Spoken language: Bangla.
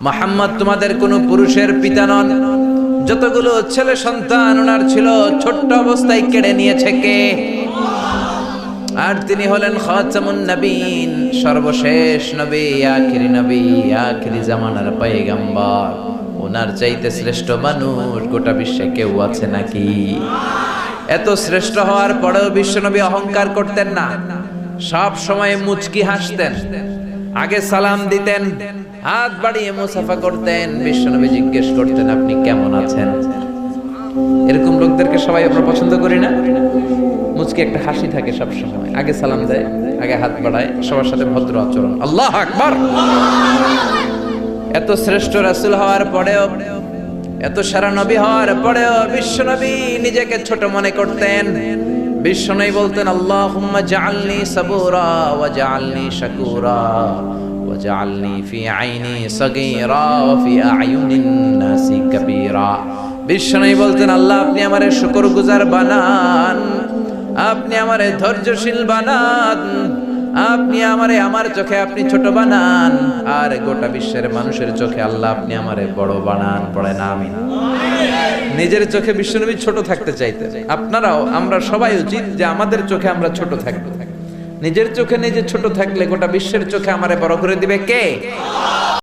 মুহাম্মদ তোমাদের কোনো পুরুষের পিতা নন। যতগুলো ছেলে সন্তান ওনার ছিল ছোট্ট অবস্থায় কেড়ে নিয়েছে কে? আর তিনি হলেন খাতামুন নবীন, সর্বশেষ নবী, আখিরি নবী, আখিরি জামানার পয়গম্বর। ওনার চাইতে শ্রেষ্ঠ মানুষ গোটা বিশ্বে কেউ আছে নাকি? এত শ্রেষ্ঠ হওয়ার পরেও বিশ্বনবী অহংকার করতেন না, সব সময় মুচকি হাসতেন, আগে সালাম দিতেন, হাত বাড়িয়ে মুসাফা করতেন। বিশ্বনবী জিজ্ঞেস করতেন আপনি কেমন আছেন? এরকম লোকদেরকে সবাই আমরা পছন্দ করি না? মুচকি একটা হাসি থাকে সব সময়, আগে সালাম দেয়, আগে হাত বাড়ায়, সবার সাথে ভদ্র আচরণ। আল্লাহু আকবার। এত শ্রেষ্ঠ রাসূল হওয়ার পরেও, এত সারা নবী হওয়ার পরেও বিশ্বনবী নিজেকে ছোট মনে করতেন। বিশ্বনবী বলতেন আল্লাহুম্মা জাআলনি সাবুরা ওয়া জাআলনি শাকুরা ওয়া জাআলনি ফি আইনি সাগীরা ওয়া ফি আয়ুনিন নাসি কাবীরা। বিশ্বনবী বলতেন আল্লাহ আপনি আমারে শুকরগুজার বানান, আপনি আমারে ধৈর্যশীল বানান, আপনি আমারে আমার চোখে আপনি ছোট বানান, আর গোটা বিশ্বের মানুষের চোখে আল্লাহ আপনি আমারে বড় বানান। পড়েন আমিন। নিজের চোখে বিশ্বনবী ছোট থাকতে চাইতেন। আপনারাও, আমরা সবাই উচিত যে আমাদের চোখে আমরা ছোট থাকবো। নিজের চোখে নিজে ছোট থাকলে গোটা বিশ্বের চোখে আমারে বড় করে দিবে কে?